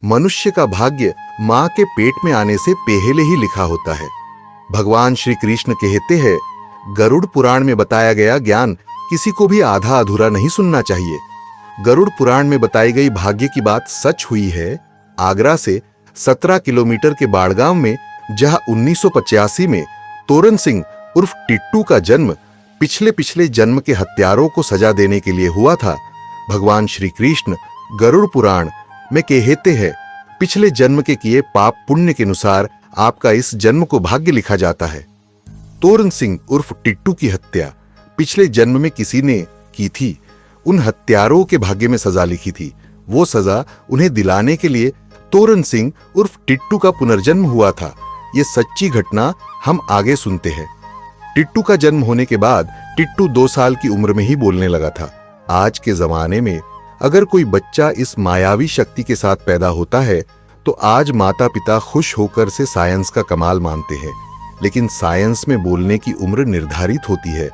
मनुष्य का भाग्य मां के पेट में आने से पहले ही लिखा होता है। भगवान श्री कृष्ण कहते हैं, गरुड़ पुराण में बताया गया ज्ञान किसी को भी आधा अधूरा नहीं सुनना चाहिए। गरुड़ पुराण में बताई गई भाग्य की बात सच हुई है। आगरा से 17 किलोमीटर के बाड़गांव में, जहां 1985 में तोरण सिंह उर्फ टिट्टू का जन्म पिछले जन्म के हत्यारों को सजा देने के लिए हुआ था, भगवान श्री कृष्ण गरुड़ पुराण में कहते हैं, पिछले जन्म के किए पाप पुण्य के अनुसार आपका इस जन्म को भाग्य लिखा जाता है। तोरण सिंह उर्फ टिट्टू की हत्या पिछले जन्म में किसी ने की थी। उन हत्यारों के भाग्य में सजा लिखी थी। वो सजा उन्हें दिलाने के लिए तोरण सिंह उर्फ टिट्टू का पुनर्जन्म हुआ था। ये सच्ची घटना हम आगे सुनते हैं। टिट्टू का जन्म होने के बाद टिट्टू 2 साल की उम्र में ही बोलने लगा था। आज के जमाने में अगर कोई बच्चा इस मायावी शक्ति के साथ पैदा होता है तो आज माता पिता खुश होकर से साइंस का कमाल मानते हैं। लेकिन साइंस में बोलने की उम्र निर्धारित होती है,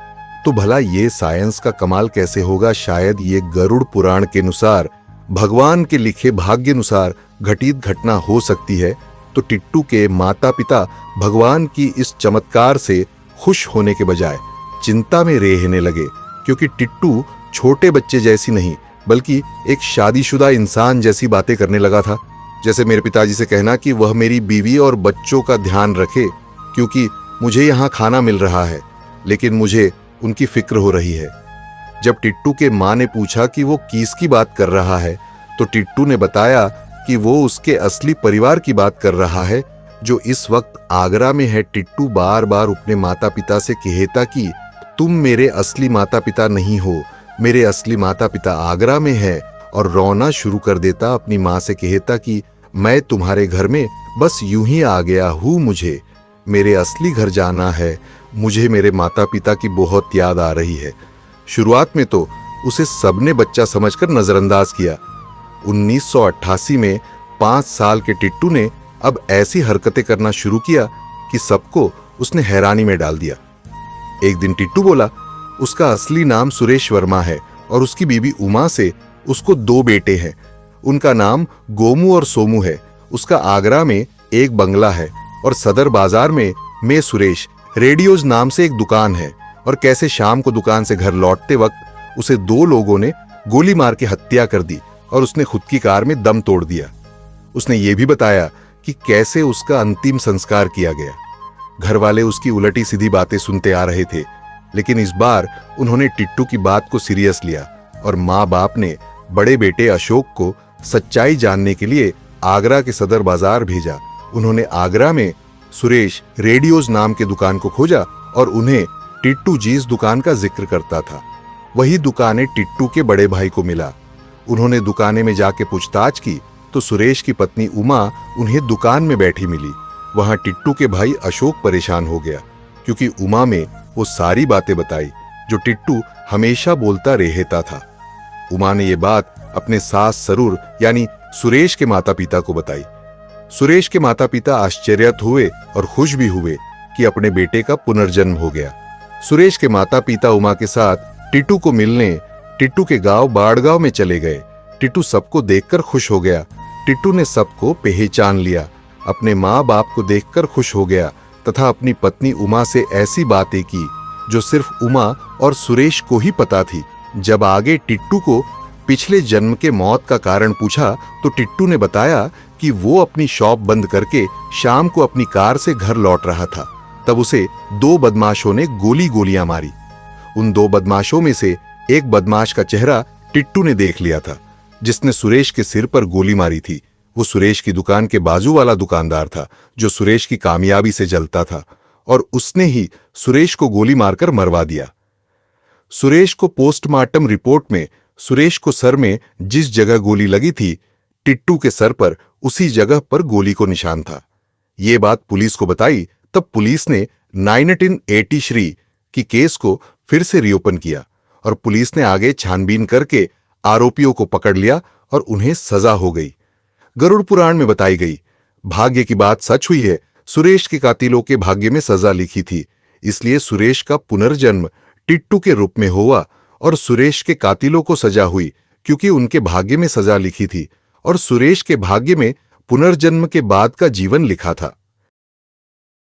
तो भला ये साइंस का कमाल कैसे होगा? शायद ये गरुड़ पुराण के अनुसार, भगवान के लिखे भाग्य अनुसार घटित घटना हो सकती है। तो टिट्टू के माता पिता भगवान की इस चमत्कार से खुश होने के बजाय चिंता में रहने लगे, क्योंकि टिट्टू छोटे बच्चे जैसी नहीं बल्कि एक शादीशुदा इंसान जैसी बातें करने लगा था। जैसे मेरे पिताजी से कहना कि वह मेरी बीवी और बच्चों का ध्यान रखे, क्योंकि मुझे यहाँ खाना मिल रहा है लेकिन मुझे उनकी फिक्र हो रही है। जब टिट्टू के माँ ने पूछा कि वो किसकी बात कर रहा है, तो टिट्टू ने बताया कि वो उसके असली परिवार की बात कर रहा है, जो इस वक्त आगरा में है। टिट्टू बार बार अपने माता पिता से कहता कि तुम मेरे असली माता पिता नहीं हो, मेरे असली माता पिता आगरा में है, और रोना शुरू कर देता। अपनी माँ से कहता कि मैं तुम्हारे घर में बस यूं ही आ गया हूँ, मुझे मेरे असली घर जाना है, मुझे मेरे माता पिता की बहुत याद आ रही है। शुरुआत में तो उसे सबने बच्चा समझकर नजरअंदाज किया। 1988 में 5 साल के टिट्टू ने अब ऐसी हरकतें करना शुरू किया कि सबको उसने हैरानी में डाल दिया। एक दिन टिट्टू बोला, उसका असली नाम सुरेश वर्मा है और उसकी बीवी उमा से उसको 2 बेटे हैं। उनका नाम गोमू और सोमू है। उसका आगरा में एक बंगला है और सदर बाजार में मैं सुरेश रेडियोज नाम से एक दुकान है। और कैसे शाम को दुकान से घर लौटते वक्त उसे 2 लोगों ने गोली मार के हत्या कर दी और उसने खुद की कार में दम तोड़ दिया। उसने ये भी बताया कि कैसे उसका अंतिम संस्कार किया गया। घर वाले उसकी उलटी सीधी बातें सुनते आ रहे थे, लेकिन इस बार उन्होंने टिट्टू की बात को सीरियस लिया और माँ बाप ने बड़े बेटे अशोक को सच्चाई जानने के लिए आगरा के सदर बाजार भेजा। उन्होंने आगरा में सुरेश रेडियोज नाम के दुकान को खोजा और उन्हें टिट्टू जिस दुकान का जिक्र करता था वही दुकानें टिट्टू के बड़े भाई को मिला। उन्होंने दुकाने में जाके पूछताछ की तो सुरेश की पत्नी उमा उन्हें दुकान में बैठी मिली। वहां टिट्टू के भाई अशोक परेशान हो गया, क्योंकि उमा में वो सारी बातें बताई जो टिट्टू हमेशा बोलता रहता था। उमा ने ये बात अपने सास सरुर यानी सुरेश के माता पिता को बताई। सुरेश के माता पिता आश्चर्यचकित हुए और खुश भी हुए कि अपने बेटे का पुनर्जन्म हो गया। सुरेश के माता पिता उमा के साथ टिट्टू को मिलने टिट्टू के गांव बाड़गांव में चले गए। टिट्टू सबको देखकर खुश हो गया। टिट्टू ने सबको पहचान लिया, अपने माँ बाप को देखकर खुश हो गया तथा अपनी पत्नी उमा से ऐसी बातें की जो सिर्फ उमा और सुरेश को ही पता थी। जब आगे टिट्टू को पिछले जन्म के मौत का कारण पूछा तो टिट्टू ने बताया कि वो अपनी शॉप बंद करके शाम को अपनी कार से घर लौट रहा था। तब उसे 2 बदमाशों ने गोलियां मारी। उन 2 बदमाशों में से एक बदमाश का चेहरा टिट्टू ने देख लिया था, जिसने सुरेश के सिर पर गोली मारी थी। वो सुरेश की दुकान के बाजू वाला दुकानदार था जो सुरेश की कामयाबी से जलता था, और उसने ही सुरेश को गोली मारकर मरवा दिया। सुरेश को पोस्टमार्टम रिपोर्ट में सुरेश को सर में जिस जगह गोली लगी थी, टिट्टू के सर पर उसी जगह पर गोली को निशान था। ये बात पुलिस को बताई, तब पुलिस ने 1983 की केस को फिर से रीओपन किया और पुलिस ने आगे छानबीन करके आरोपियों को पकड़ लिया और उन्हें सजा हो गई। गरुड़ पुराण में बताई गई भाग्य की बात सच हुई है। सुरेश के कातिलों के भाग्य में सजा लिखी थी, इसलिए सुरेश का पुनर्जन्म टिट्टू के रूप में हुआ और सुरेश के कातिलों को सजा हुई क्योंकि उनके भाग्य में सजा लिखी थी और सुरेश के भाग्य में पुनर्जन्म के बाद का जीवन लिखा था।